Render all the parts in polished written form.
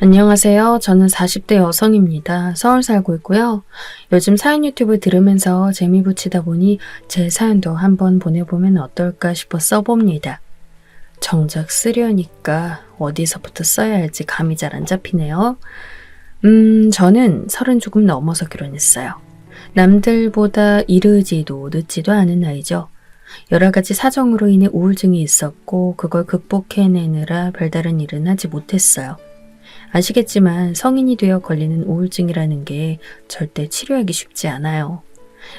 안녕하세요. 저는 40대 여성입니다. 서울 살고 있고요. 요즘 사연 유튜브 들으면서 재미 붙이다 보니 제 사연도 한번 보내보면 어떨까 싶어 써봅니다. 정작 쓰려니까 어디서부터 써야 할지 감이 잘 안 잡히네요. 저는 30 조금 넘어서 결혼했어요. 남들보다 이르지도 늦지도 않은 나이죠. 여러 가지 사정으로 인해 우울증이 있었고 그걸 극복해내느라 별다른 일은 하지 못했어요. 아시겠지만 성인이 되어 걸리는 우울증이라는 게 절대 치료하기 쉽지 않아요.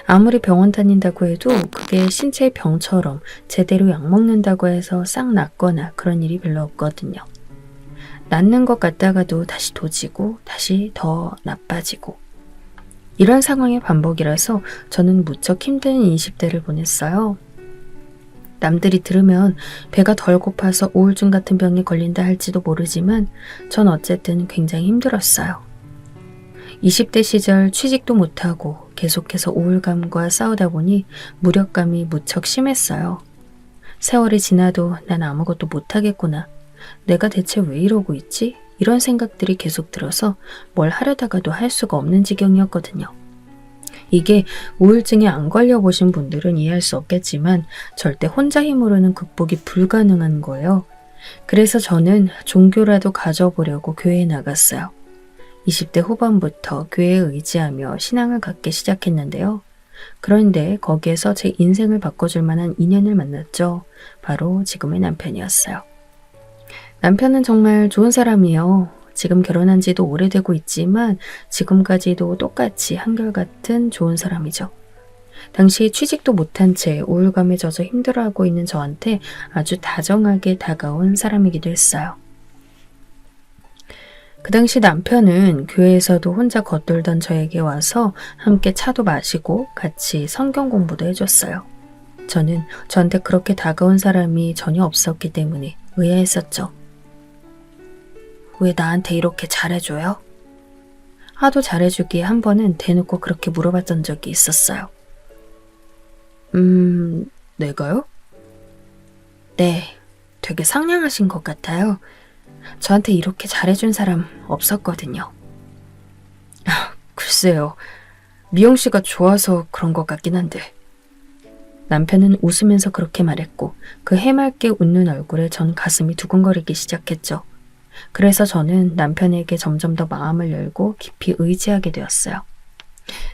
아무리 병원 다닌다고 해도 그게 신체의 병처럼 제대로 약 먹는다고 해서 싹 낫거나 그런 일이 별로 없거든요. 낫는 것 같다가도 다시 도지고 다시 더 나빠지고 이런 상황의 반복이라서 저는 무척 힘든 20대를 보냈어요. 남들이 들으면 배가 덜 고파서 우울증 같은 병에 걸린다 할지도 모르지만 전 어쨌든 굉장히 힘들었어요. 20대 시절 취직도 못하고 계속해서 우울감과 싸우다 보니 무력감이 무척 심했어요. 세월이 지나도 난 아무것도 못하겠구나. 내가 대체 왜 이러고 있지? 이런 생각들이 계속 들어서 뭘 하려다가도 할 수가 없는 지경이었거든요. 이게 우울증에 안 걸려보신 분들은 이해할 수 없겠지만 절대 혼자 힘으로는 극복이 불가능한 거예요. 그래서 저는 종교라도 가져보려고 교회에 나갔어요. 20대 후반부터 교회에 의지하며 신앙을 갖기 시작했는데요. 그런데 거기에서 제 인생을 바꿔줄 만한 인연을 만났죠. 바로 지금의 남편이었어요. 남편은 정말 좋은 사람이에요. 지금 결혼한 지도 오래되고 있지만 지금까지도 똑같이 한결같은 좋은 사람이죠. 당시 취직도 못한 채 우울감에 젖어 힘들어하고 있는 저한테 아주 다정하게 다가온 사람이기도 했어요. 그 당시 남편은 교회에서도 혼자 겉돌던 저에게 와서 함께 차도 마시고 같이 성경 공부도 해줬어요. 저는 저한테 그렇게 다가온 사람이 전혀 없었기 때문에 의아했었죠. 왜 나한테 이렇게 잘해줘요? 하도 잘해주기에 한 번은 대놓고 그렇게 물어봤던 적이 있었어요. 내가요? 네, 되게 상냥하신 것 같아요. 저한테 이렇게 잘해준 사람 없었거든요. 글쎄요, 미영 씨가 좋아서 그런 것 같긴 한데. 남편은 웃으면서 그렇게 말했고 그 해맑게 웃는 얼굴에 전 가슴이 두근거리기 시작했죠. 그래서 저는 남편에게 점점 더 마음을 열고 깊이 의지하게 되었어요.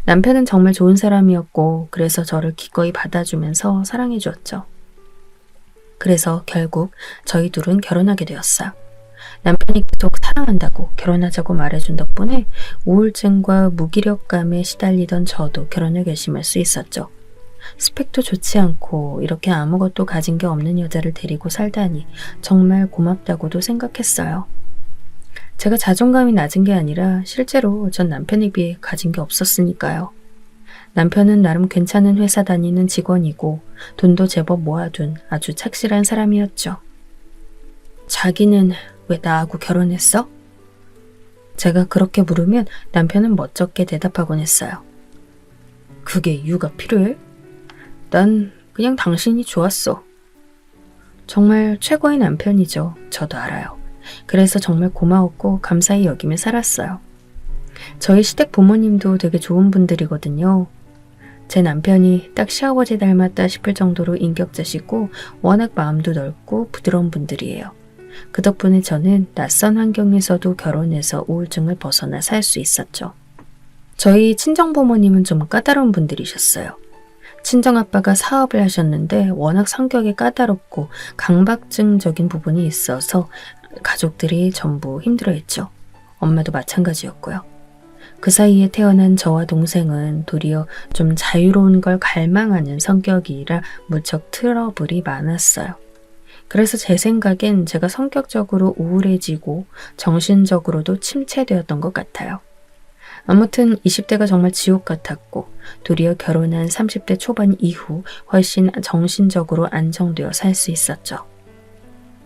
남편은 정말 좋은 사람이었고 그래서 저를 기꺼이 받아주면서 사랑해 주었죠. 그래서 결국 저희 둘은 결혼하게 되었어요. 남편이 계속 사랑한다고 결혼하자고 말해준 덕분에 우울증과 무기력감에 시달리던 저도 결혼을 결심할 수 있었죠. 스펙도 좋지 않고 이렇게 아무것도 가진 게 없는 여자를 데리고 살다니 정말 고맙다고도 생각했어요. 제가 자존감이 낮은 게 아니라 실제로 전 남편에 비해 가진 게 없었으니까요. 남편은 나름 괜찮은 회사 다니는 직원이고 돈도 제법 모아둔 아주 착실한 사람이었죠. 자기는 왜 나하고 결혼했어? 제가 그렇게 물으면 남편은 멋쩍게 대답하곤 했어요. 그게 이유가 필요해? 난 그냥 당신이 좋았어. 정말 최고의 남편이죠. 저도 알아요. 그래서 정말 고마웠고 감사히 여기며 살았어요. 저희 시댁 부모님도 되게 좋은 분들이거든요. 제 남편이 딱 시아버지 닮았다 싶을 정도로 인격자시고 워낙 마음도 넓고 부드러운 분들이에요. 그 덕분에 저는 낯선 환경에서도 결혼해서 우울증을 벗어나 살 수 있었죠. 저희 친정부모님은 좀 까다로운 분들이셨어요. 친정아빠가 사업을 하셨는데 워낙 성격이 까다롭고 강박증적인 부분이 있어서 가족들이 전부 힘들어했죠. 엄마도 마찬가지였고요. 그 사이에 태어난 저와 동생은 도리어 좀 자유로운 걸 갈망하는 성격이라 무척 트러블이 많았어요. 그래서 제 생각엔 제가 성격적으로 우울해지고 정신적으로도 침체되었던 것 같아요. 아무튼 20대가 정말 지옥 같았고 도리어 결혼한 30대 초반 이후 훨씬 정신적으로 안정되어 살 수 있었죠.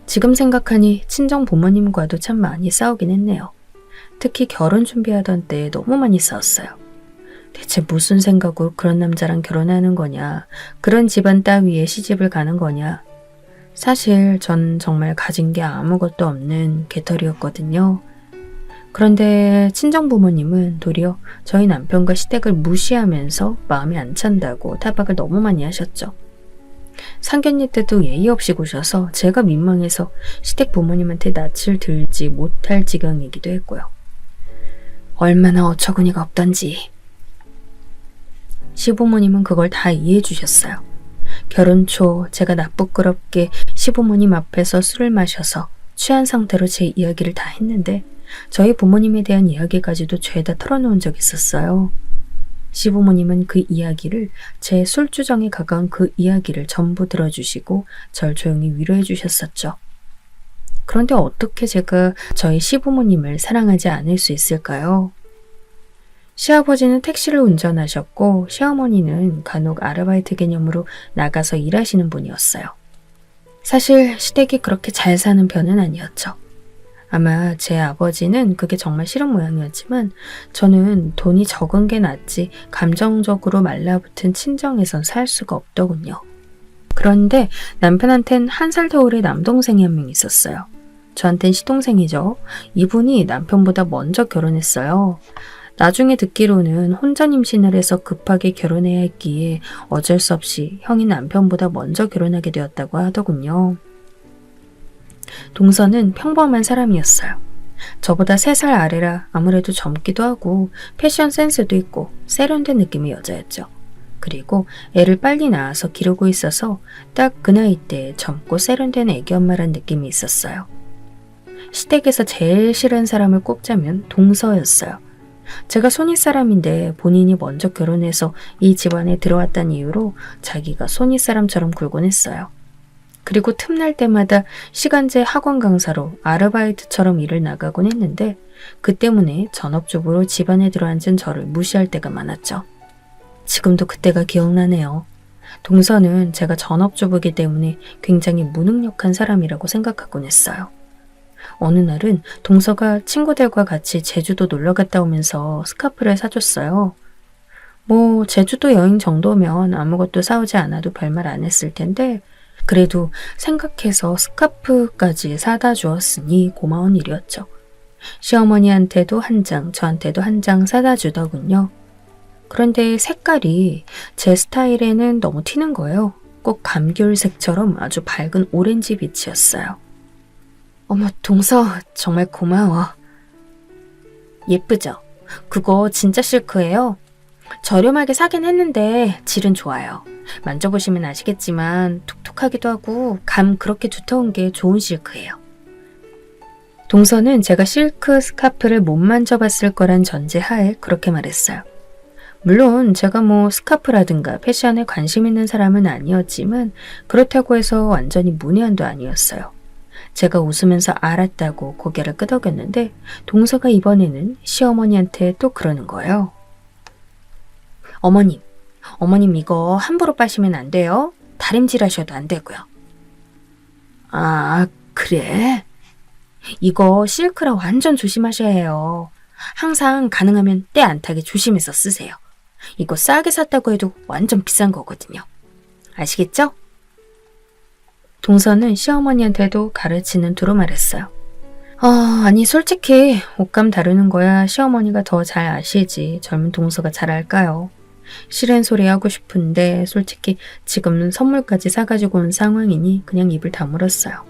지금 생각하니 친정 부모님과도 참 많이 싸우긴 했네요. 특히 결혼 준비하던 때 너무 많이 싸웠어요. 대체 무슨 생각으로 그런 남자랑 결혼하는 거냐, 그런 집안 따위에 시집을 가는 거냐. 사실 전 정말 가진 게 아무것도 없는 개털이었거든요. 그런데 친정 부모님은 도리어 저희 남편과 시댁을 무시하면서 마음에 안 찬다고 타박을 너무 많이 하셨죠. 상견례 때도 예의 없이 구셔서 제가 민망해서 시댁 부모님한테 낯을 들지 못할 지경이기도 했고요. 얼마나 어처구니가 없던지. 시부모님은 그걸 다 이해해 주셨어요. 결혼 초 제가 나쁘끄럽게 시부모님 앞에서 술을 마셔서 취한 상태로 제 이야기를 다 했는데 저희 부모님에 대한 이야기까지도 죄다 털어놓은 적이 있었어요. 시부모님은 그 이야기를 제 술주정에 가까운 그 이야기를 전부 들어주시고 절 조용히 위로해 주셨었죠. 그런데 어떻게 제가 저희 시부모님을 사랑하지 않을 수 있을까요? 시아버지는 택시를 운전하셨고 시어머니는 간혹 아르바이트 개념으로 나가서 일하시는 분이었어요. 사실 시댁이 그렇게 잘 사는 편은 아니었죠. 아마 제 아버지는 그게 정말 싫은 모양이었지만 저는 돈이 적은 게 낫지 감정적으로 말라붙은 친정에선 살 수가 없더군요. 그런데 남편한텐 1살 터울의 남동생이 한 명 있었어요. 저한텐 시동생이죠. 이분이 남편보다 먼저 결혼했어요. 나중에 듣기로는 혼전 임신을 해서 급하게 결혼해야 했기에 어쩔 수 없이 형이 남편보다 먼저 결혼하게 되었다고 하더군요. 동서는 평범한 사람이었어요. 저보다 3살 아래라 아무래도 젊기도 하고 패션 센스도 있고 세련된 느낌의 여자였죠. 그리고 애를 빨리 낳아서 기르고 있어서 딱 그 나이 때 젊고 세련된 애기 엄마란 느낌이 있었어요. 시댁에서 제일 싫은 사람을 꼽자면 동서였어요. 제가 손윗사람인데 본인이 먼저 결혼해서 이 집안에 들어왔다는 이유로 자기가 손윗사람처럼 굴곤 했어요. 그리고 틈날 때마다 시간제 학원 강사로 아르바이트처럼 일을 나가곤 했는데 그 때문에 전업주부로 집안에 들어앉은 저를 무시할 때가 많았죠. 지금도 그때가 기억나네요. 동서는 제가 전업주부이기 때문에 굉장히 무능력한 사람이라고 생각하곤 했어요. 어느 날은 동서가 친구들과 같이 제주도 놀러 갔다 오면서 스카프를 사줬어요. 뭐 제주도 여행 정도면 아무것도 사오지 않아도 별말 안 했을 텐데 그래도 생각해서 스카프까지 사다 주었으니 고마운 일이었죠. 시어머니한테도 1장, 저한테도 1장 사다 주더군요. 그런데 색깔이 제 스타일에는 너무 튀는 거예요. 꼭 감귤색처럼 아주 밝은 오렌지 빛이었어요. 어머, 동서 정말 고마워. 예쁘죠? 그거 진짜 실크예요. 저렴하게 사긴 했는데 질은 좋아요. 만져보시면 아시겠지만 톡톡하기도 하고 감 그렇게 두터운 게 좋은 실크예요. 동서는 제가 실크 스카프를 못 만져봤을 거란 전제하에 그렇게 말했어요. 물론 제가 뭐 스카프라든가 패션에 관심 있는 사람은 아니었지만 그렇다고 해서 완전히 문외한도 아니었어요. 제가 웃으면서 알았다고 고개를 끄덕였는데 동서가 이번에는 시어머니한테 또 그러는 거예요. 어머님 이거 함부로 빠시면 안 돼요. 다림질하셔도 안 되고요. 아, 그래? 이거 실크라 완전 조심하셔야 해요. 항상 가능하면 때 안 타게 조심해서 쓰세요. 이거 싸게 샀다고 해도 완전 비싼 거거든요. 아시겠죠? 동서는 시어머니한테도 가르치는 투로 말했어요. 아니 솔직히 옷감 다루는 거야 시어머니가 더 잘 아시지 젊은 동서가 잘 알까요? 싫은 소리 하고 싶은데 솔직히 지금 선물까지 사가지고 온 상황이니 그냥 입을 다물었어요.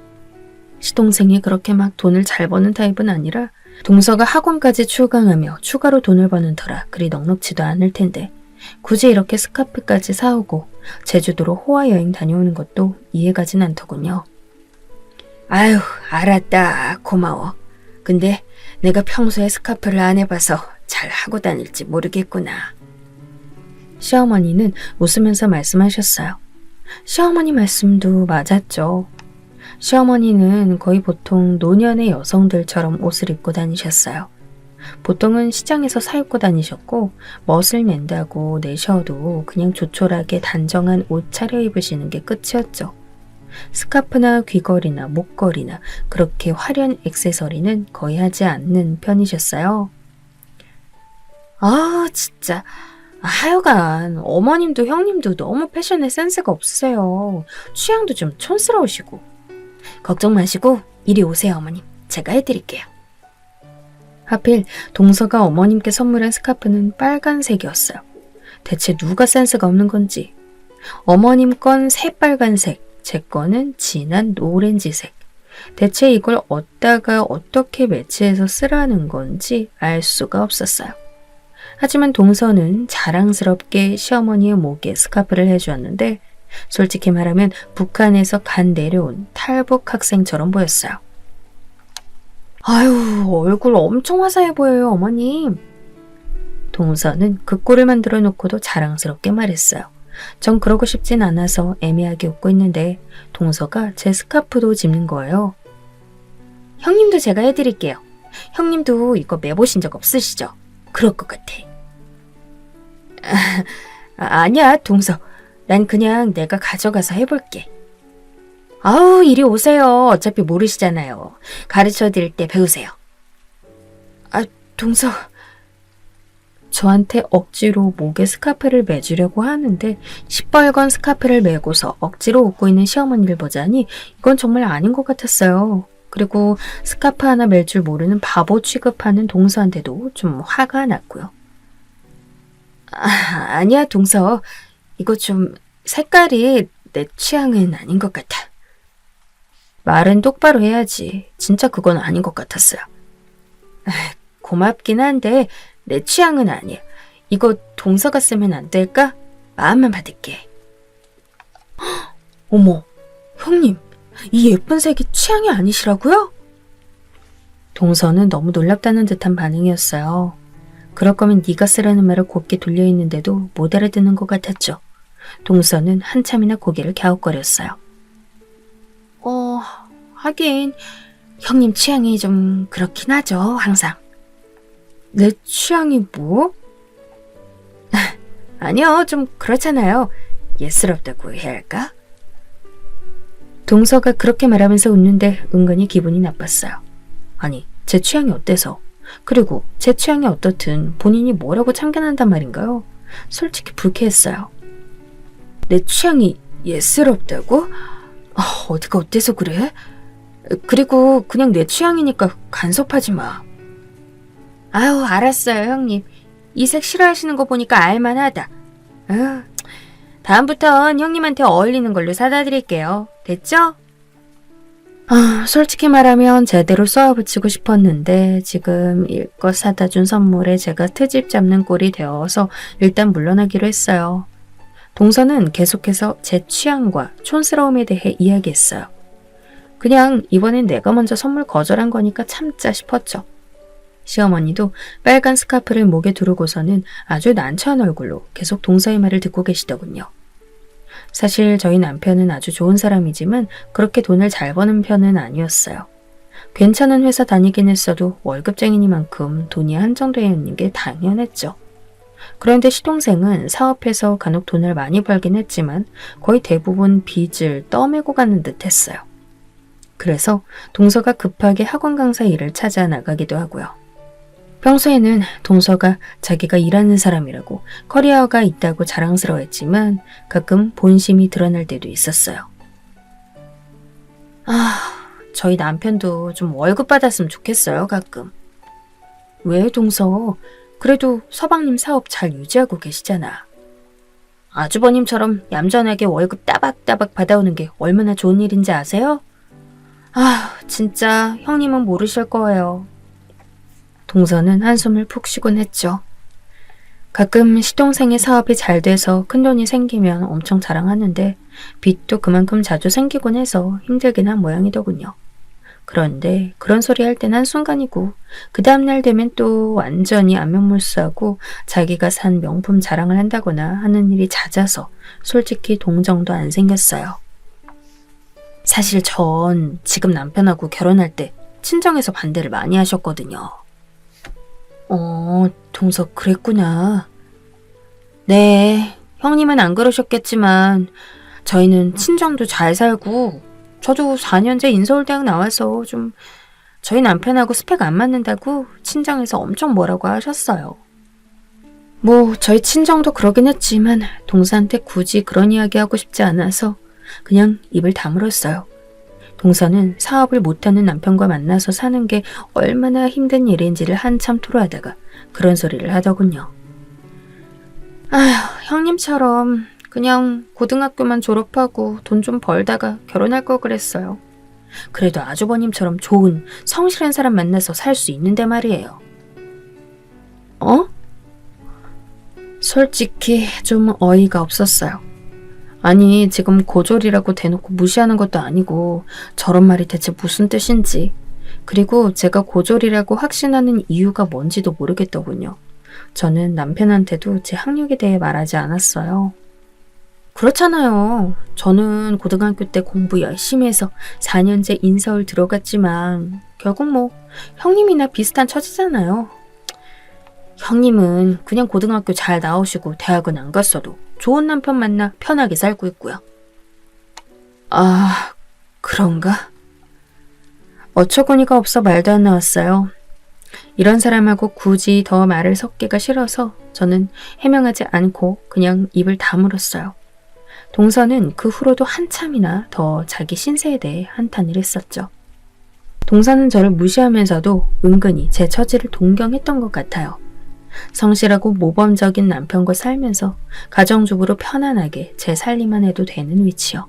시동생이 그렇게 막 돈을 잘 버는 타입은 아니라 동서가 학원까지 출강하며 추가로 돈을 버는 터라 그리 넉넉지도 않을 텐데 굳이 이렇게 스카프까지 사오고 제주도로 호화 여행 다녀오는 것도 이해가진 않더군요. 아유, 알았다. 고마워. 근데 내가 평소에 스카프를 안 해봐서 잘 하고 다닐지 모르겠구나. 시어머니는 웃으면서 말씀하셨어요. 시어머니 말씀도 맞았죠. 시어머니는 거의 보통 노년의 여성들처럼 옷을 입고 다니셨어요. 보통은 시장에서 사입고 다니셨고 멋을 낸다고 내셔도 그냥 조촐하게 단정한 옷 차려입으시는 게 끝이었죠. 스카프나 귀걸이나 목걸이나 그렇게 화려한 액세서리는 거의 하지 않는 편이셨어요. 아 진짜 하여간 어머님도 형님도 너무 패션에 센스가 없으세요. 취향도 좀 촌스러우시고. 걱정 마시고 이리 오세요 어머님. 제가 해드릴게요. 하필 동서가 어머님께 선물한 스카프는 빨간색이었어요. 대체 누가 센스가 없는 건지. 어머님 건 새빨간색, 제 거는 진한 노렌지색. 대체 이걸 어디다가 어떻게 매치해서 쓰라는 건지 알 수가 없었어요. 하지만 동서는 자랑스럽게 시어머니의 목에 스카프를 해주었는데 솔직히 말하면 북한에서 간 내려온 탈북 학생처럼 보였어요. 아유, 얼굴 엄청 화사해 보여요, 어머님. 동서는 그 꼴을 만들어 놓고도 자랑스럽게 말했어요. 전 그러고 싶진 않아서 애매하게 웃고 있는데 동서가 제 스카프도 집는 거예요. 형님도 제가 해드릴게요. 형님도 이거 매보신 적 없으시죠? 그럴 것 같아. 아니야, 동서. 난 그냥 내가 가져가서 해볼게. 아우, 이리 오세요. 어차피 모르시잖아요. 가르쳐드릴 때 배우세요. 아, 동서. 저한테 억지로 목에 스카프를 매주려고 하는데 시뻘건 스카프를 매고서 억지로 웃고 있는 시어머니를 보자니 이건 정말 아닌 것 같았어요. 그리고 스카프 하나 맬 줄 모르는 바보 취급하는 동서한테도 좀 화가 났고요. 아니야, 동서. 이거 좀 색깔이 내 취향은 아닌 것 같아. 말은 똑바로 해야지. 진짜 그건 아닌 것 같았어요. 고맙긴 한데 내 취향은 아니야. 이거 동서가 쓰면 안 될까? 마음만 받을게. 어머, 형님. 이 예쁜 색이 취향이 아니시라고요? 동서는 너무 놀랍다는 듯한 반응이었어요. 그럴 거면 네가 쓰라는 말을 곱게 돌려 있는데도 못 알아듣는 것 같았죠. 동서는 한참이나 고개를 갸웃거렸어요. 하긴 형님 취향이 좀 그렇긴 하죠, 항상. 내 취향이 뭐? 아니요, 좀 그렇잖아요. 예스럽다고 해야 할까? 동서가 그렇게 말하면서 웃는데 은근히 기분이 나빴어요. 아니, 제 취향이 어때서? 그리고 제 취향이 어떻든 본인이 뭐라고 참견한단 말인가요? 솔직히 불쾌했어요. 내 취향이 예스럽다고? 어디가 어때서 그래? 그리고 그냥 내 취향이니까 간섭하지 마. 아유, 알았어요, 형님. 이 색 싫어하시는 거 보니까 알만하다. 다음부턴 형님한테 어울리는 걸로 사다 드릴게요. 됐죠? 솔직히 말하면 제대로 쏘아붙이고 싶었는데 지금 일껏 사다 준 선물에 제가 트집 잡는 꼴이 되어서 일단 물러나기로 했어요. 동서는 계속해서 제 취향과 촌스러움에 대해 이야기했어요. 그냥 이번엔 내가 먼저 선물 거절한 거니까 참자 싶었죠. 시어머니도 빨간 스카프를 목에 두르고서는 아주 난처한 얼굴로 계속 동서의 말을 듣고 계시더군요. 사실 저희 남편은 아주 좋은 사람이지만 그렇게 돈을 잘 버는 편은 아니었어요. 괜찮은 회사 다니긴 했어도 월급쟁이니만큼 돈이 한정되어 있는 게 당연했죠. 그런데 시동생은 사업해서 간혹 돈을 많이 벌긴 했지만 거의 대부분 빚을 떠매고 가는 듯 했어요. 그래서 동서가 급하게 학원 강사 일을 찾아 나가기도 하고요. 평소에는 동서가 자기가 일하는 사람이라고 커리어가 있다고 자랑스러워했지만 가끔 본심이 드러날 때도 있었어요. 저희 남편도 좀 월급 받았으면 좋겠어요, 가끔. 왜, 동서? 그래도 서방님 사업 잘 유지하고 계시잖아. 아주버님처럼 얌전하게 월급 따박따박 받아오는 게 얼마나 좋은 일인지 아세요? 진짜 형님은 모르실 거예요. 동서는 한숨을 푹 쉬곤 했죠. 가끔 시동생의 사업이 잘 돼서 큰돈이 생기면 엄청 자랑하는데 빚도 그만큼 자주 생기곤 해서 힘들긴 한 모양이더군요. 그런데 그런 소리 할 땐 한순간이고 그 다음날 되면 또 완전히 안면물수하고 자기가 산 명품 자랑을 한다거나 하는 일이 잦아서 솔직히 동정도 안 생겼어요. 사실 전 지금 남편하고 결혼할 때 친정에서 반대를 많이 하셨거든요. 동서 그랬구나. 네, 형님은 안 그러셨겠지만 저희는 친정도 잘 살고 저도 4년제 인서울대학 나와서 좀 저희 남편하고 스펙 안 맞는다고 친정에서 엄청 뭐라고 하셨어요. 뭐 저희 친정도 그러긴 했지만 동서한테 굳이 그런 이야기 하고 싶지 않아서 그냥 입을 다물었어요. 동서는 사업을 못하는 남편과 만나서 사는 게 얼마나 힘든 일인지를 한참 토로하다가 그런 소리를 하더군요. 아휴, 형님처럼 그냥 고등학교만 졸업하고 돈 좀 벌다가 결혼할 걸 그랬어요. 그래도 아주버님처럼 좋은 성실한 사람 만나서 살 수 있는데 말이에요. 어? 솔직히 좀 어이가 없었어요. 아니, 지금 고졸이라고 대놓고 무시하는 것도 아니고 저런 말이 대체 무슨 뜻인지, 그리고 제가 고졸이라고 확신하는 이유가 뭔지도 모르겠더군요. 저는 남편한테도 제 학력에 대해 말하지 않았어요. 그렇잖아요. 저는 고등학교 때 공부 열심히 해서 4년제 인서울 들어갔지만 결국 뭐 형님이나 비슷한 처지잖아요. 형님은 그냥 고등학교 잘 나오시고 대학은 안 갔어도 좋은 남편 만나 편하게 살고 있고요. 아, 그런가? 어처구니가 없어 말도 안 나왔어요. 이런 사람하고 굳이 더 말을 섞기가 싫어서 저는 해명하지 않고 그냥 입을 다물었어요. 동서는 그 후로도 한참이나 더 자기 신세에 대해 한탄을 했었죠. 동서는 저를 무시하면서도 은근히 제 처지를 동경했던 것 같아요. 성실하고 모범적인 남편과 살면서 가정주부로 편안하게 제 살림만 해도 되는 위치요.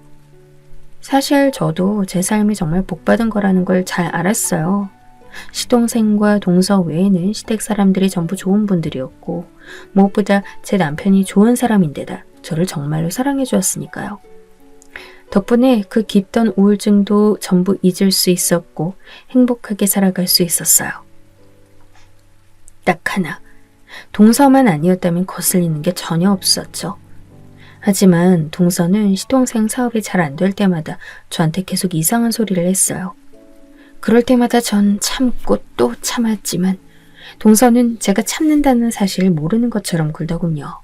사실 저도 제 삶이 정말 복받은 거라는 걸 잘 알았어요. 시동생과 동서 외에는 시댁 사람들이 전부 좋은 분들이었고 무엇보다 제 남편이 좋은 사람인데다 저를 정말로 사랑해 주었으니까요. 덕분에 그 깊던 우울증도 전부 잊을 수 있었고 행복하게 살아갈 수 있었어요. 딱 하나, 동서만 아니었다면 거슬리는 게 전혀 없었죠. 하지만 동서는 시동생 사업이 잘 안 될 때마다 저한테 계속 이상한 소리를 했어요. 그럴 때마다 전 참고 또 참았지만 동서는 제가 참는다는 사실을 모르는 것처럼 굴더군요.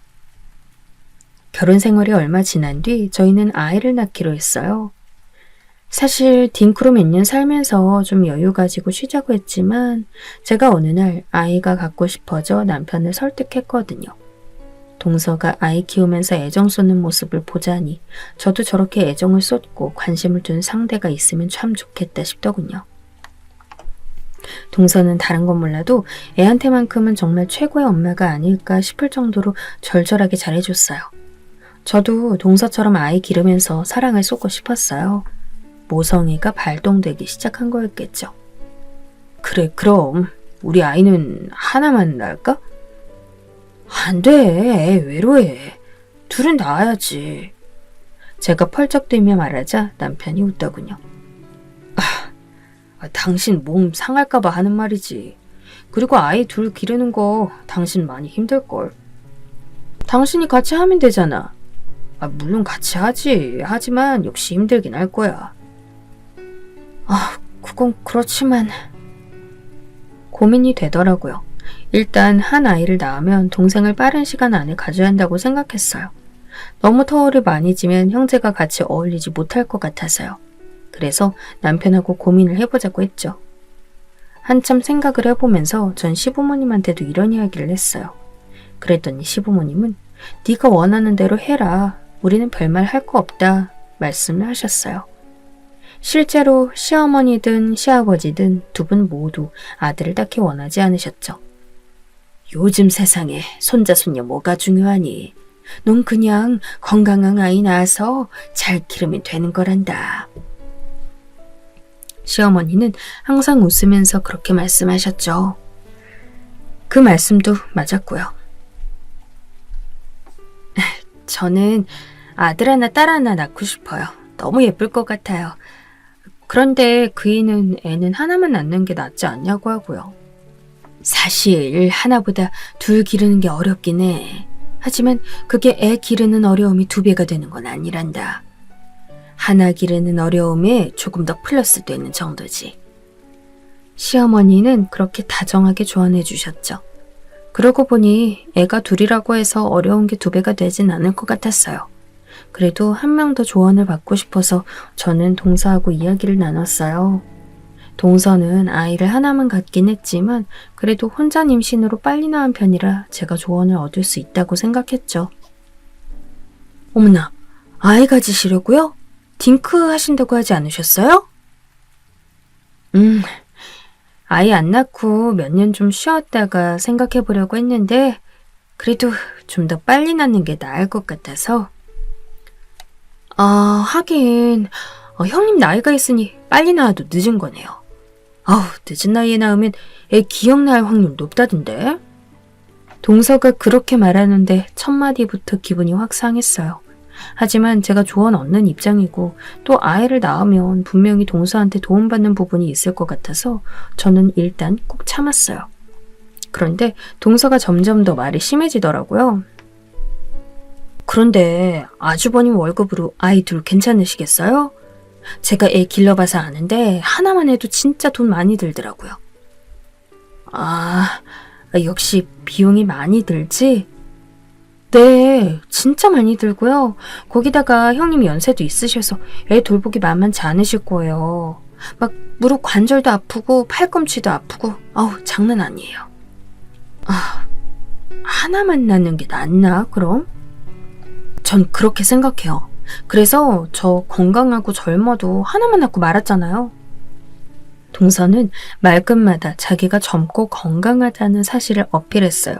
결혼 생활이 얼마 지난 뒤 저희는 아이를 낳기로 했어요. 사실 딩크로 몇 년 살면서 좀 여유 가지고 쉬자고 했지만 제가 어느 날 아이가 갖고 싶어져 남편을 설득했거든요. 동서가 아이 키우면서 애정 쏟는 모습을 보자니 저도 저렇게 애정을 쏟고 관심을 둔 상대가 있으면 참 좋겠다 싶더군요. 동서는 다른 건 몰라도 애한테만큼은 정말 최고의 엄마가 아닐까 싶을 정도로 절절하게 잘해줬어요. 저도 동서처럼 아이 기르면서 사랑을 쏟고 싶었어요. 모성애가 발동되기 시작한 거였겠죠. 그래, 그럼 우리 아이는 하나만 낳을까? 안 돼, 애 외로해. 둘은 낳아야지. 제가 펄쩍 뛰며 말하자 남편이 웃더군요. 당신 몸 상할까봐 하는 말이지. 그리고 아이 둘 기르는 거 당신 많이 힘들걸. 당신이 같이 하면 되잖아. 물론 같이 하지. 하지만 역시 힘들긴 할 거야. 그건 그렇지만... 고민이 되더라고요. 일단 한 아이를 낳으면 동생을 빠른 시간 안에 가져야 한다고 생각했어요. 너무 터울이 많이 지면 형제가 같이 어울리지 못할 것 같아서요. 그래서 남편하고 고민을 해보자고 했죠. 한참 생각을 해보면서 전 시부모님한테도 이런 이야기를 했어요. 그랬더니 시부모님은 네가 원하는 대로 해라. 우리는 별말 할 거 없다. 말씀을 하셨어요. 실제로 시어머니든 시아버지든 두 분 모두 아들을 딱히 원하지 않으셨죠. 요즘 세상에 손자 손녀 뭐가 중요하니? 넌 그냥 건강한 아이 낳아서 잘 기르면 되는 거란다. 시어머니는 항상 웃으면서 그렇게 말씀하셨죠. 그 말씀도 맞았고요. 저는 아들 하나 딸 하나 낳고 싶어요. 너무 예쁠 것 같아요. 그런데 그이는 애는 하나만 낳는 게 낫지 않냐고 하고요. 사실 하나보다 둘 기르는 게 어렵긴 해. 하지만 그게 애 기르는 어려움이 2배가 되는 건 아니란다. 하나 기르는 어려움에 조금 더 플러스 되는 정도지. 시어머니는 그렇게 다정하게 조언해 주셨죠. 그러고 보니 애가 둘이라고 해서 어려운 게 2배가 되진 않을 것 같았어요. 그래도 한 명 더 조언을 받고 싶어서 저는 동서하고 이야기를 나눴어요. 동서는 아이를 하나만 갖긴 했지만 그래도 혼자 임신으로 빨리 낳은 편이라 제가 조언을 얻을 수 있다고 생각했죠. 어머나, 아이 가지시려고요? 딩크 하신다고 하지 않으셨어요? 음, 아이 안 낳고 몇 년 좀 쉬었다가 생각해 보려고 했는데, 그래도 좀 더 빨리 낳는 게 나을 것 같아서. 하긴, 형님 나이가 있으니 빨리 낳아도 늦은 거네요. 아우, 늦은 나이에 낳으면 애 기억날 확률 높다던데? 동서가 그렇게 말하는데 첫 마디부터 기분이 확 상했어요. 하지만 제가 조언 얻는 입장이고 또 아이를 낳으면 분명히 동서한테 도움받는 부분이 있을 것 같아서 저는 일단 꾹 참았어요. 그런데 동서가 점점 더 말이 심해지더라고요. 그런데 아주버님 월급으로 아이 둘 괜찮으시겠어요? 제가 애 길러봐서 아는데 하나만 해도 진짜 돈 많이 들더라고요. 역시 비용이 많이 들지? 네, 진짜 많이 들고요. 거기다가 형님 연세도 있으셔서 애 돌보기 만만치 않으실 거예요. 막 무릎 관절도 아프고 팔꿈치도 아프고 장난 아니에요. 하나만 낳는 게 낫나 그럼? 전 그렇게 생각해요. 그래서 저 건강하고 젊어도 하나만 낳고 말았잖아요. 동서는 말끝마다 자기가 젊고 건강하다는 사실을 어필했어요.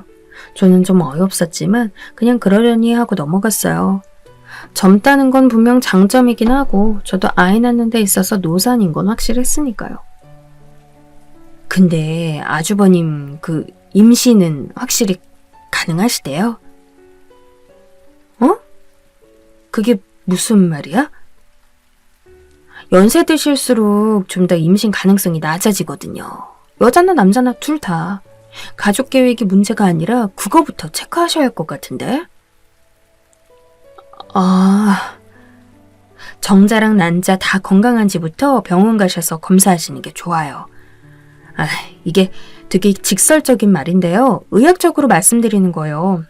저는 좀 어이없었지만 그냥 그러려니 하고 넘어갔어요. 젊다는 건 분명 장점이긴 하고 저도 아이 낳는 데 있어서 노산인 건 확실했으니까요. 근데 아주버님 임신은 확실히 가능하시대요? 그게 무슨 말이야? 연세 드실수록 좀 더 임신 가능성이 낮아지거든요. 여자나 남자나 둘 다. 가족 계획이 문제가 아니라 그거부터 체크하셔야 할 것 같은데? 정자랑 난자 다 건강한지부터 병원 가셔서 검사하시는 게 좋아요. 이게 되게 직설적인 말인데요. 의학적으로 말씀드리는 거예요.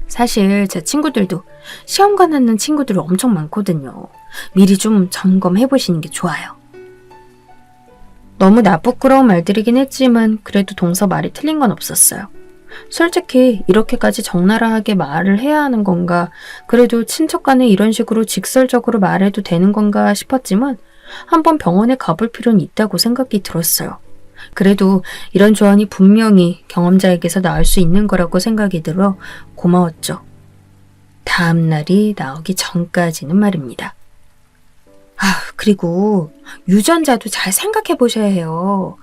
사실 제 친구들도 시험관 낳는 친구들이 엄청 많거든요. 미리 좀 점검해 보시는 게 좋아요. 너무 나쁘끄러운 말들이긴 했지만 그래도 동서 말이 틀린 건 없었어요. 솔직히 이렇게까지 적나라하게 말을 해야 하는 건가, 그래도 친척 간에 이런 식으로 직설적으로 말해도 되는 건가 싶었지만 한번 병원에 가볼 필요는 있다고 생각이 들었어요. 그래도 이런 조언이 분명히 경험자에게서 나올 수 있는 거라고 생각이 들어 고마웠죠. 다음 날이 나오기 전까지는 말입니다. 그리고 유전자도 잘 생각해 보셔야 해요.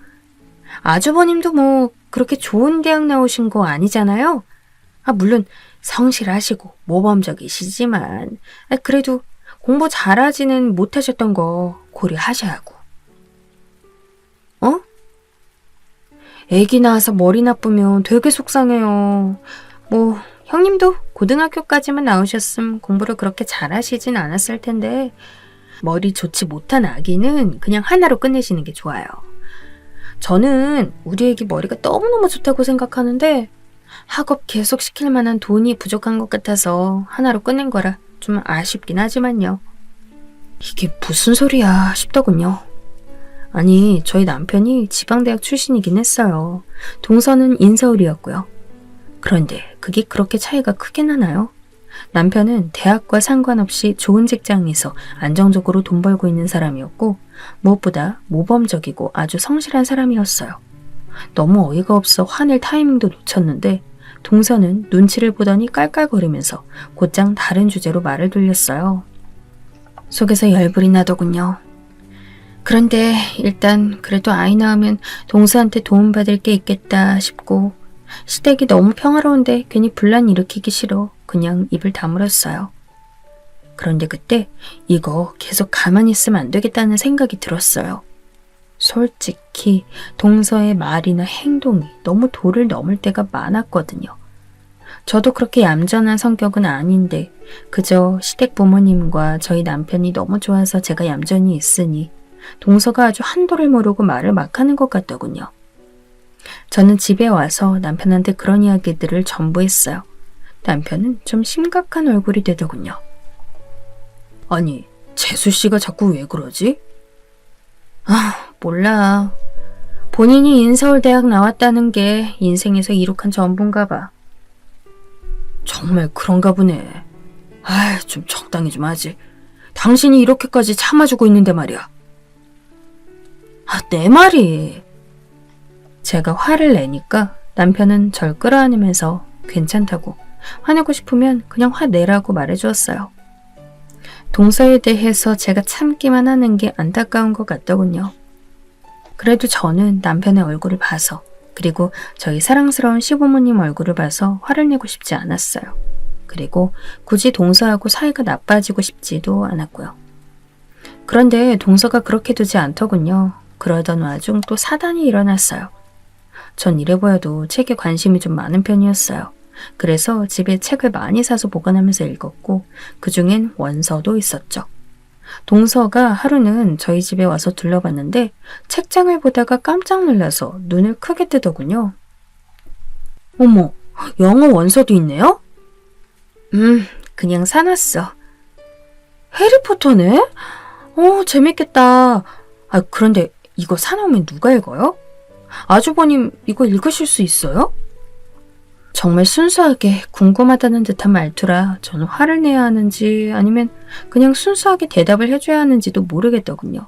아주버님도 뭐 그렇게 좋은 대학 나오신 거 아니잖아요. 물론 성실하시고 모범적이시지만 그래도 공부 잘하지는 못하셨던 거 고려하셔야 하고. 애기 낳아서 머리 나쁘면 되게 속상해요. 뭐 형님도 고등학교까지만 나오셨음 공부를 그렇게 잘하시진 않았을 텐데 머리 좋지 못한 아기는 그냥 하나로 끝내시는 게 좋아요. 저는 우리 애기 머리가 너무너무 좋다고 생각하는데 학업 계속 시킬 만한 돈이 부족한 것 같아서 하나로 끝낸 거라 좀 아쉽긴 하지만요. 이게 무슨 소리야 싶더군요. 아니, 저희 남편이 지방대학 출신이긴 했어요. 동서는 인서울이었고요. 그런데 그게 그렇게 차이가 크긴 하나요? 남편은 대학과 상관없이 좋은 직장에서 안정적으로 돈 벌고 있는 사람이었고 무엇보다 모범적이고 아주 성실한 사람이었어요. 너무 어이가 없어 화낼 타이밍도 놓쳤는데 동서는 눈치를 보더니 깔깔거리면서 곧장 다른 주제로 말을 돌렸어요. 속에서 열불이 나더군요. 그런데 일단 그래도 아이 낳으면 동서한테 도움받을 게 있겠다 싶고 시댁이 너무 평화로운데 괜히 분란 일으키기 싫어 그냥 입을 다물었어요. 그런데 그때 이거 계속 가만히 있으면 안 되겠다는 생각이 들었어요. 솔직히 동서의 말이나 행동이 너무 도를 넘을 때가 많았거든요. 저도 그렇게 얌전한 성격은 아닌데 그저 시댁 부모님과 저희 남편이 너무 좋아서 제가 얌전히 있으니 동서가 아주 한도를 모르고 말을 막 하는 것 같더군요. 저는 집에 와서 남편한테 그런 이야기들을 전부 했어요. 남편은 좀 심각한 얼굴이 되더군요. 아니, 재수씨가 자꾸 왜 그러지? 몰라. 본인이 인서울대학 나왔다는 게 인생에서 이룩한 전부인가 봐. 정말 그런가 보네. 좀 적당히 좀 하지. 당신이 이렇게까지 참아주고 있는데 말이야. 내 말이. 제가 화를 내니까 남편은 절 끌어안으면서 괜찮다고, 화내고 싶으면 그냥 화내라고 말해주었어요. 동서에 대해서 제가 참기만 하는 게 안타까운 것 같더군요. 그래도 저는 남편의 얼굴을 봐서, 그리고 저희 사랑스러운 시부모님 얼굴을 봐서 화를 내고 싶지 않았어요. 그리고 굳이 동서하고 사이가 나빠지고 싶지도 않았고요. 그런데 동서가 그렇게 두지 않더군요. 그러던 와중 또 사단이 일어났어요. 전 이래 보여도 책에 관심이 좀 많은 편이었어요. 그래서 집에 책을 많이 사서 보관하면서 읽었고, 그중엔 원서도 있었죠. 동서가 하루는 저희 집에 와서 둘러봤는데 책장을 보다가 깜짝 놀라서 눈을 크게 뜨더군요. 어머, 영어 원서도 있네요? 그냥 사놨어. 해리포터네? 재밌겠다. 그런데 이거 사놓으면 누가 읽어요? 아주버님 이거 읽으실 수 있어요? 정말 순수하게 궁금하다는 듯한 말투라 저는 화를 내야 하는지 아니면 그냥 순수하게 대답을 해줘야 하는지도 모르겠더군요.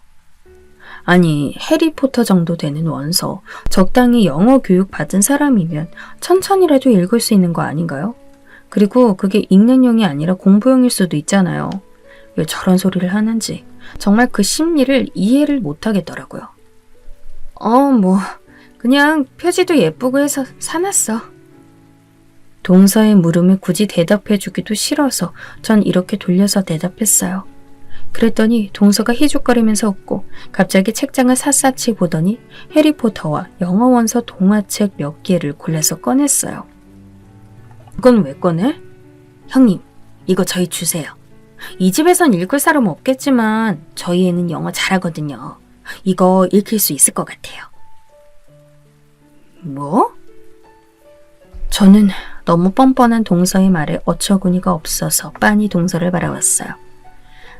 아니, 해리포터 정도 되는 원서, 적당히 영어 교육 받은 사람이면 천천히라도 읽을 수 있는 거 아닌가요? 그리고 그게 읽는 용이 아니라 공부용일 수도 있잖아요. 왜 저런 소리를 하는지 정말 그 심리를 이해를 못하겠더라고요. 그냥 표지도 예쁘고 해서 사놨어. 동서의 물음에 굳이 대답해주기도 싫어서 전 이렇게 돌려서 대답했어요. 그랬더니 동서가 희죽거리면서 웃고 갑자기 책장을 샅샅이 보더니 해리포터와 영어 원서 동화책 몇 개를 골라서 꺼냈어요. 그건 왜 꺼내? 형님, 이거 저희 주세요. 이 집에선 읽을 사람 없겠지만 저희 애는 영어 잘하거든요. 이거 읽힐 수 있을 것 같아요. 뭐? 저는 너무 뻔뻔한 동서의 말에 어처구니가 없어서 빤히 동서를 바라봤어요.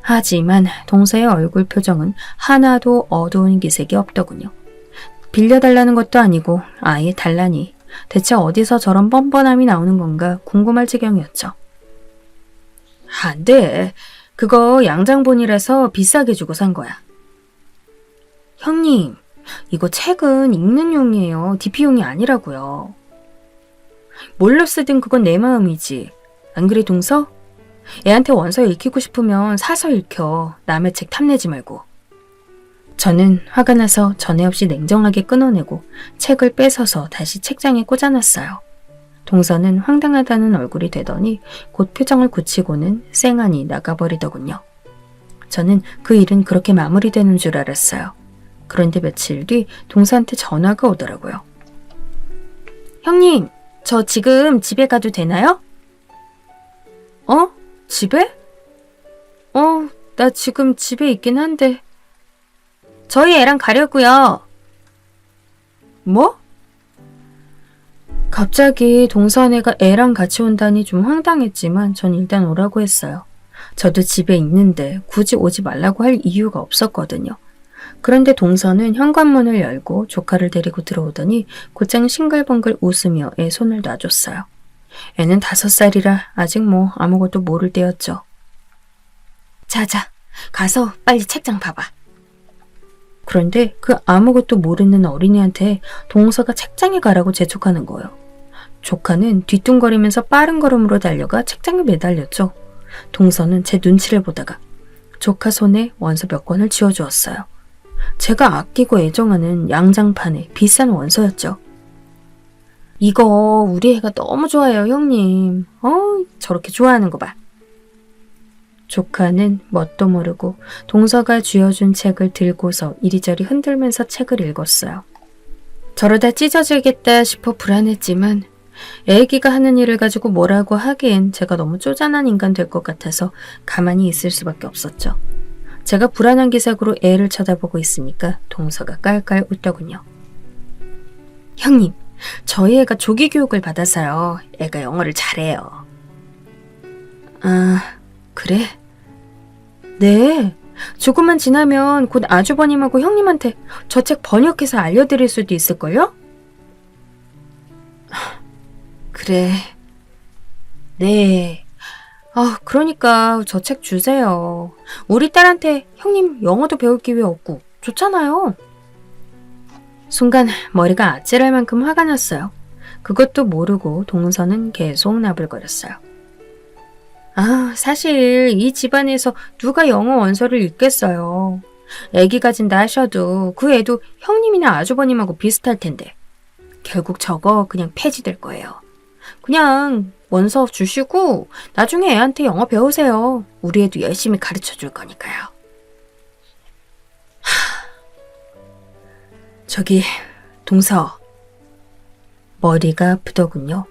하지만 동서의 얼굴 표정은 하나도 어두운 기색이 없더군요. 빌려달라는 것도 아니고 아예 달라니 대체 어디서 저런 뻔뻔함이 나오는 건가 궁금할 지경이었죠. 안 돼. 그거 양장본이라서 비싸게 주고 산 거야. 형님, 이거 책은 읽는 용이에요. DP용이 아니라고요. 뭘로 쓰든 그건 내 마음이지. 안 그래, 동서? 애한테 원서 읽히고 싶으면 사서 읽혀. 남의 책 탐내지 말고. 저는 화가 나서 전에 없이 냉정하게 끊어내고 책을 뺏어서 다시 책장에 꽂아놨어요. 동서는 황당하다는 얼굴이 되더니 곧 표정을 굳히고는 쌩하니 나가버리더군요. 저는 그 일은 그렇게 마무리되는 줄 알았어요. 그런데 며칠 뒤 동서한테 전화가 오더라고요. 형님, 저 지금 집에 가도 되나요? 집에? 나 지금 집에 있긴 한데. 저희 애랑 가려고요. 뭐? 갑자기 동서애가 애랑 같이 온다니 좀 황당했지만 전 일단 오라고 했어요. 저도 집에 있는데 굳이 오지 말라고 할 이유가 없었거든요. 그런데 동서는 현관문을 열고 조카를 데리고 들어오더니 곧장 싱글벙글 웃으며 애 손을 놔줬어요. 애는 5살이라 아직 아무것도 모를 때였죠. 자자, 가서 빨리 책장 봐봐. 그런데 그 아무것도 모르는 어린이한테 동서가 책장에 가라고 재촉하는 거예요. 조카는 뒤뚱거리면서 빠른 걸음으로 달려가 책장에 매달렸죠. 동서는 제 눈치를 보다가 조카 손에 원서 몇 권을 쥐어주었어요. 제가 아끼고 애정하는 양장판의 비싼 원서였죠. 이거 우리 애가 너무 좋아해요, 형님. 저렇게 좋아하는 거 봐. 조카는 뭣도 모르고 동서가 쥐어준 책을 들고서 이리저리 흔들면서 책을 읽었어요. 저러다 찢어지겠다 싶어 불안했지만 애기가 하는 일을 가지고 뭐라고 하기엔 제가 너무 쪼잔한 인간 될 것 같아서 가만히 있을 수밖에 없었죠. 제가 불안한 기색으로 애를 쳐다보고 있으니까 동서가 깔깔 웃더군요. 형님, 저희 애가 조기 교육을 받아서요. 애가 영어를 잘해요. 아, 그래? 네. 조금만 지나면 곧 아주버님하고 형님한테 저 책 번역해서 알려드릴 수도 있을걸요? 그래. 네. 그러니까 저 책 주세요. 우리 딸한테 형님 영어도 배울 기회 없고 좋잖아요. 순간 머리가 아찔할 만큼 화가 났어요. 그것도 모르고 동서는 계속 나불거렸어요. 사실 이 집안에서 누가 영어 원서를 읽겠어요. 애기 가진다 하셔도 그 애도 형님이나 아주버님하고 비슷할 텐데 결국 저거 그냥 폐지될 거예요. 그냥 원서 주시고 나중에 애한테 영어 배우세요. 우리 애도 열심히 가르쳐 줄 거니까요. 저기 동서. 머리가 아프더군요.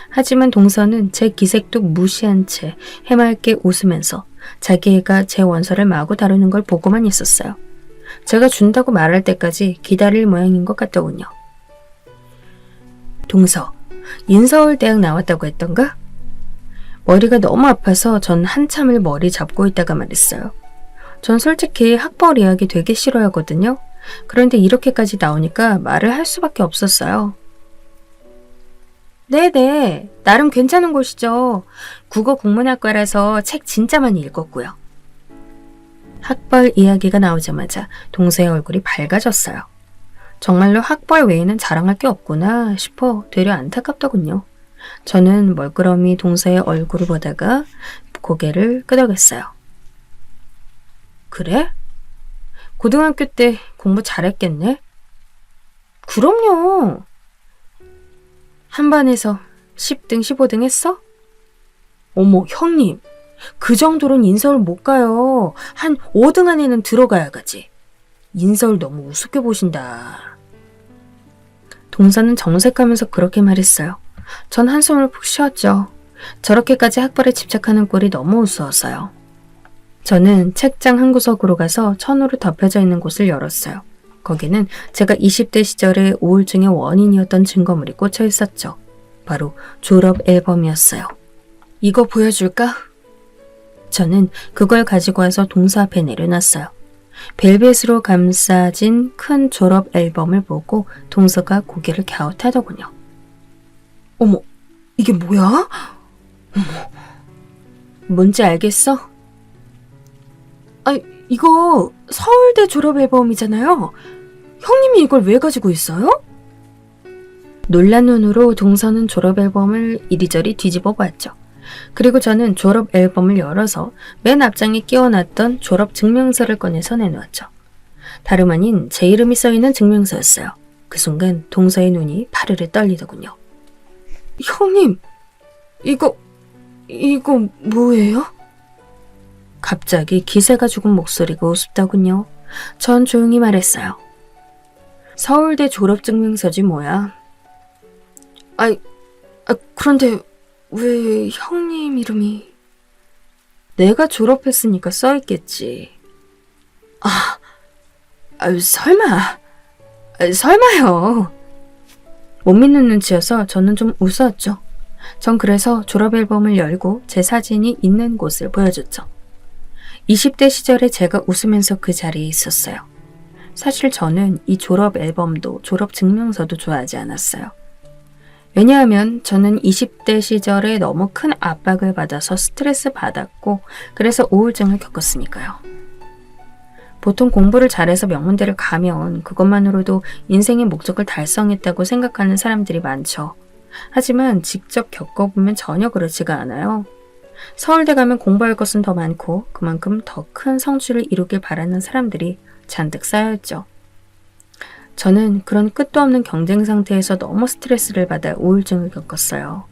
하지만 동서는 제 기색도 무시한 채 해맑게 웃으면서 자기 애가 제 원서를 마구 다루는 걸 보고만 있었어요. 제가 준다고 말할 때까지 기다릴 모양인 것 같더군요. 동서, 인서울대학 나왔다고 했던가? 머리가 너무 아파서 전 한참을 머리 잡고 있다가 말했어요. 전 솔직히 학벌 이야기 되게 싫어하거든요. 그런데 이렇게까지 나오니까 말을 할 수밖에 없었어요. 네네, 나름 괜찮은 곳이죠. 국어 국문학과라서 책 진짜 많이 읽었고요. 학벌 이야기가 나오자마자 동서의 얼굴이 밝아졌어요. 정말로 학벌 외에는 자랑할 게 없구나 싶어 되려 안타깝더군요. 저는 멀끄러미 동서의 얼굴을 보다가 고개를 끄덕였어요. 그래? 고등학교 때 공부 잘했겠네? 그럼요. 한 반에서 10등, 15등 했어? 어머, 형님. 그 정도로는 인서울 못 가요. 한 5등 안에는 들어가야 가지. 인서울 너무 우습게 보신다. 동서는 정색하면서 그렇게 말했어요. 전 한숨을 푹 쉬었죠. 저렇게까지 학벌에 집착하는 꼴이 너무 우스웠어요. 저는 책장 한 구석으로 가서 천으로 덮여져 있는 곳을 열었어요. 거기는 제가 20대 시절의 우울증의 원인이었던 증거물이 꽂혀 있었죠. 바로 졸업 앨범이었어요. 이거 보여줄까? 저는 그걸 가지고 와서 동서 앞에 내려놨어요. 벨벳으로 감싸진 큰 졸업 앨범을 보고 동서가 고개를 갸웃하더군요. 어머, 이게 뭐야? 어머, 뭔지 알겠어? 이거 서울대 졸업 앨범이잖아요. 형님이 이걸 왜 가지고 있어요? 놀란 눈으로 동서는 졸업 앨범을 이리저리 뒤집어 보았죠. 그리고 저는 졸업 앨범을 열어서 맨 앞장에 끼워놨던 졸업 증명서를 꺼내서 내놓았죠. 다름 아닌 제 이름이 써있는 증명서였어요. 그 순간 동서의 눈이 파르르 떨리더군요. 형님, 이거 뭐예요? 갑자기 기세가 죽은 목소리가 우습더군요. 전 조용히 말했어요. 서울대 졸업증명서지 뭐야. 그런데 왜 형님 이름이... 내가 졸업했으니까 써있겠지. 설마요. 못 믿는 눈치여서 저는 좀 웃었죠. 전 그래서 졸업 앨범을 열고 제 사진이 있는 곳을 보여줬죠. 20대 시절에 제가 웃으면서 그 자리에 있었어요. 사실 저는 이 졸업 앨범도 졸업 증명서도 좋아하지 않았어요. 왜냐하면 저는 20대 시절에 너무 큰 압박을 받아서 스트레스 받았고 그래서 우울증을 겪었으니까요. 보통 공부를 잘해서 명문대를 가면 그것만으로도 인생의 목적을 달성했다고 생각하는 사람들이 많죠. 하지만 직접 겪어보면 전혀 그렇지가 않아요. 서울대 가면 공부할 것은 더 많고 그만큼 더 큰 성취를 이루길 바라는 사람들이 잔뜩 쌓여있죠. 저는 그런 끝도 없는 경쟁 상태에서 너무 스트레스를 받아 우울증을 겪었어요.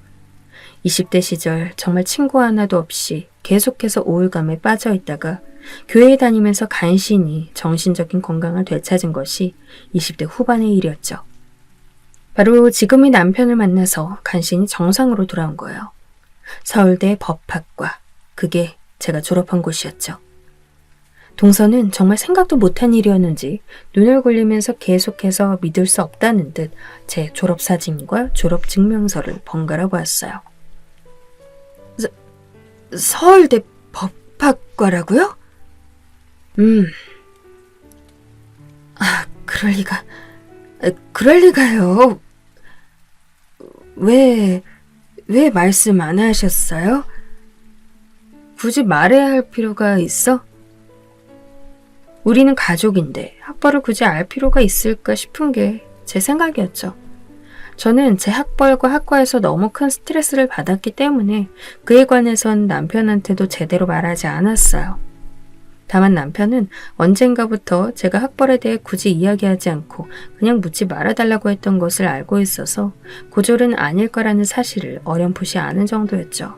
20대 시절 정말 친구 하나도 없이 계속해서 우울감에 빠져 있다가 교회에 다니면서 간신히 정신적인 건강을 되찾은 것이 20대 후반의 일이었죠. 바로 지금의 남편을 만나서 간신히 정상으로 돌아온 거예요. 서울대 법학과, 그게 제가 졸업한 곳이었죠. 동서는 정말 생각도 못한 일이었는지 눈을 굴리면서 계속해서 믿을 수 없다는 듯 제 졸업사진과 졸업증명서를 번갈아 보았어요. 서울대 법학과라고요? 그럴 리가요. 왜 말씀 안 하셨어요? 굳이 말해야 할 필요가 있어? 우리는 가족인데 학벌을 굳이 알 필요가 있을까 싶은 게 제 생각이었죠. 저는 제 학벌과 학과에서 너무 큰 스트레스를 받았기 때문에 그에 관해선 남편한테도 제대로 말하지 않았어요. 다만 남편은 언젠가부터 제가 학벌에 대해 굳이 이야기하지 않고 그냥 묻지 말아달라고 했던 것을 알고 있어서 고졸은 아닐 거라는 사실을 어렴풋이 아는 정도였죠.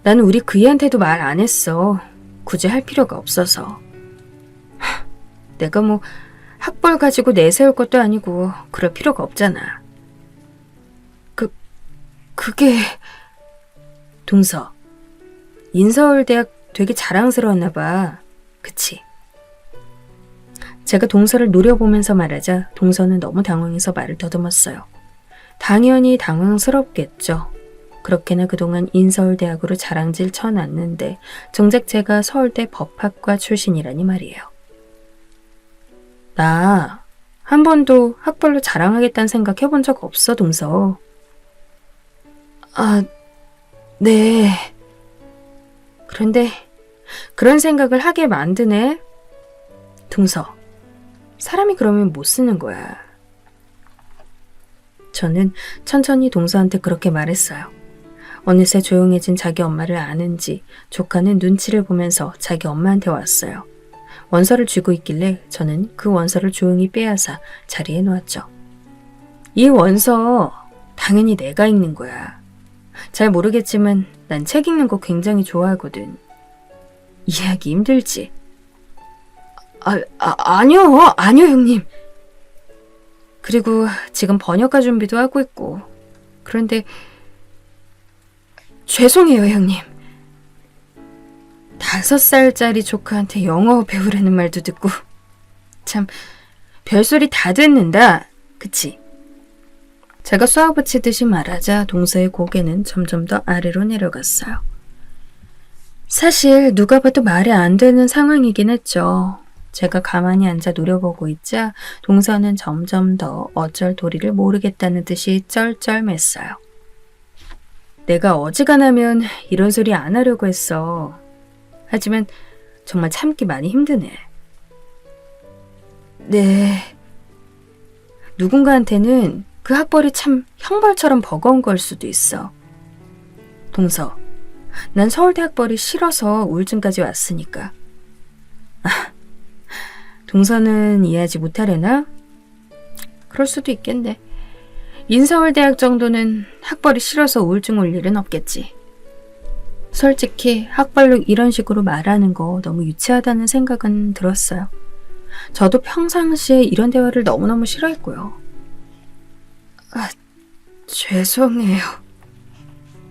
나는 우리 그이한테도 말 안 했어. 굳이 할 필요가 없어서. 내가 뭐 학벌 가지고 내세울 것도 아니고 그럴 필요가 없잖아. 그게... 동서, 인서울대학 되게 자랑스러웠나 봐. 그치? 제가 동서를 노려보면서 말하자 동서는 너무 당황해서 말을 더듬었어요. 당연히 당황스럽겠죠. 그렇게나 그동안 인서울대학으로 자랑질 쳐놨는데 정작 제가 서울대 법학과 출신이라니 말이에요. 나 한 번도 학벌로 자랑하겠다는 생각 해본 적 없어, 동서. 아, 네. 그런데 그런 생각을 하게 만드네. 동서, 사람이 그러면 못 쓰는 거야. 저는 천천히 동서한테 그렇게 말했어요. 어느새 조용해진 자기 엄마를 아는지 조카는 눈치를 보면서 자기 엄마한테 왔어요. 원서를 쥐고 있길래 저는 그 원서를 조용히 빼앗아 자리에 놓았죠. 이 원서 당연히 내가 읽는 거야. 잘 모르겠지만 난 책 읽는 거 굉장히 좋아하거든. 이해하기 힘들지? 아니요 형님. 그리고 지금 번역가 준비도 하고 있고. 그런데 죄송해요 형님. 5살짜리 조카한테 영어 배우라는 말도 듣고 참 별소리 다 듣는다. 그치? 제가 쏘아붙이듯이 말하자 동서의 고개는 점점 더 아래로 내려갔어요. 사실 누가 봐도 말이 안 되는 상황이긴 했죠. 제가 가만히 앉아 노려보고 있자 동서는 점점 더 어쩔 도리를 모르겠다는 듯이 쩔쩔맸어요. 내가 어지간하면 이런 소리 안 하려고 했어. 하지만 정말 참기 많이 힘드네. 네. 누군가한테는 그 학벌이 참 형벌처럼 버거운 걸 수도 있어. 동서, 난 서울대 학벌이 싫어서 우울증까지 왔으니까. 동서는 이해하지 못하려나? 그럴 수도 있겠네. 인서울대학 정도는 학벌이 싫어서 우울증 올 일은 없겠지. 솔직히 학벌로 이런 식으로 말하는 거 너무 유치하다는 생각은 들었어요. 저도 평상시에 이런 대화를 너무너무 싫어했고요. 죄송해요.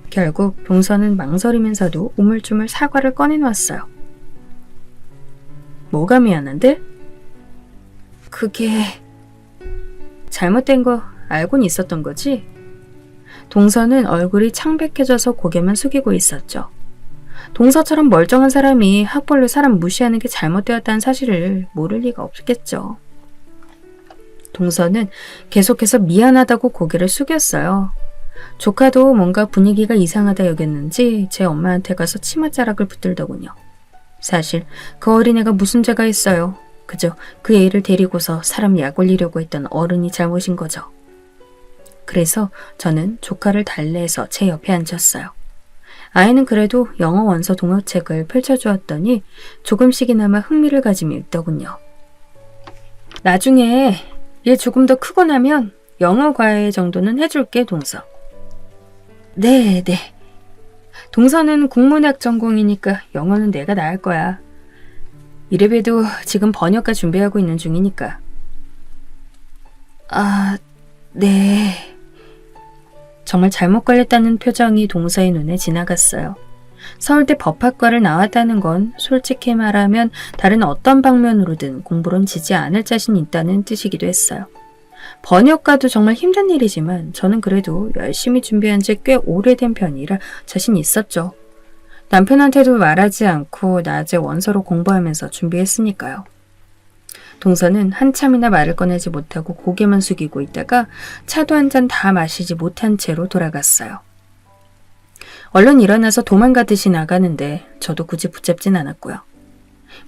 결국 동서는 망설이면서도 우물쭈물 사과를 꺼내놓았어요. 뭐가 미안한데? 그게... 잘못된 거 알고는 있었던 거지? 동서는 얼굴이 창백해져서 고개만 숙이고 있었죠. 동서처럼 멀쩡한 사람이 학벌로 사람 무시하는 게 잘못되었다는 사실을 모를 리가 없겠죠. 동서는 계속해서 미안하다고 고개를 숙였어요. 조카도 뭔가 분위기가 이상하다 여겼는지 제 엄마한테 가서 치맛자락을 붙들더군요. 사실 그 어린애가 무슨 죄가 있어요. 그저 그 애를 데리고서 사람 약 올리려고 했던 어른이 잘못인 거죠. 그래서 저는 조카를 달래서 제 옆에 앉았어요. 아이는 그래도 영어 원서 동화책을 펼쳐주었더니 조금씩이나마 흥미를 가지며 읽더군요. 나중에 얘 조금 더 크고 나면 영어 과외 정도는 해줄게, 동서. 네. 동서는 국문학 전공이니까 영어는 내가 다 할 거야. 이래봬도 지금 번역가 준비하고 있는 중이니까. 네. 정말 잘못 걸렸다는 표정이 동서의 눈에 지나갔어요. 서울대 법학과를 나왔다는 건 솔직히 말하면 다른 어떤 방면으로든 공부론 지지 않을 자신이 있다는 뜻이기도 했어요. 번역가도 정말 힘든 일이지만 저는 그래도 열심히 준비한 지 꽤 오래된 편이라 자신이 있었죠. 남편한테도 말하지 않고 낮에 원서로 공부하면서 준비했으니까요. 동서는 한참이나 말을 꺼내지 못하고 고개만 숙이고 있다가 차도 한 잔 다 마시지 못한 채로 돌아갔어요. 얼른 일어나서 도망가듯이 나가는데 저도 굳이 붙잡진 않았고요.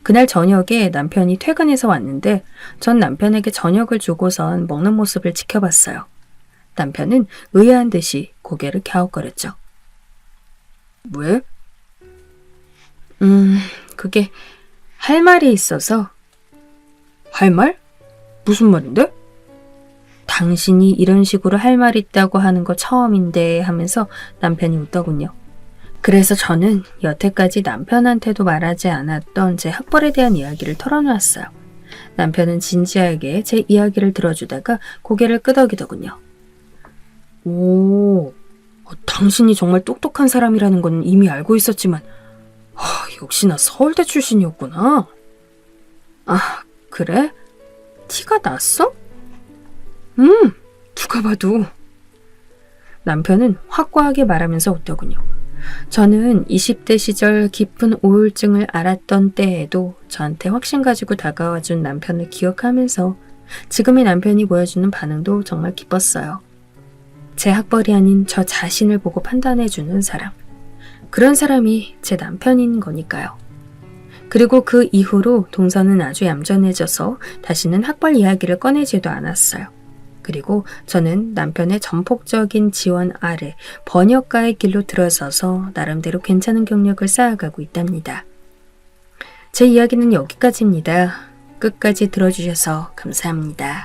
그날 저녁에 남편이 퇴근해서 왔는데 전 남편에게 저녁을 주고선 먹는 모습을 지켜봤어요. 남편은 의아한 듯이 고개를 갸웃거렸죠. 왜? 그게 할 말이 있어서. 할 말? 무슨 말인데? 당신이 이런 식으로 할 말 있다고 하는 거 처음인데 하면서 남편이 웃더군요. 그래서 저는 여태까지 남편한테도 말하지 않았던 제 학벌에 대한 이야기를 털어놓았어요. 남편은 진지하게 제 이야기를 들어주다가 고개를 끄덕이더군요. 오, 당신이 정말 똑똑한 사람이라는 건 이미 알고 있었지만 역시나 서울대 출신이었구나. 아, 그래? 티가 났어? 누가 봐도. 남편은 확고하게 말하면서 웃더군요. 저는 20대 시절 깊은 우울증을 앓았던 때에도 저한테 확신 가지고 다가와준 남편을 기억하면서 지금의 남편이 보여주는 반응도 정말 기뻤어요. 제 학벌이 아닌 저 자신을 보고 판단해주는 사람. 그런 사람이 제 남편인 거니까요. 그리고 그 이후로 동서는 아주 얌전해져서 다시는 학벌 이야기를 꺼내지도 않았어요. 그리고 저는 남편의 전폭적인 지원 아래 번역가의 길로 들어서서 나름대로 괜찮은 경력을 쌓아가고 있답니다. 제 이야기는 여기까지입니다. 끝까지 들어주셔서 감사합니다.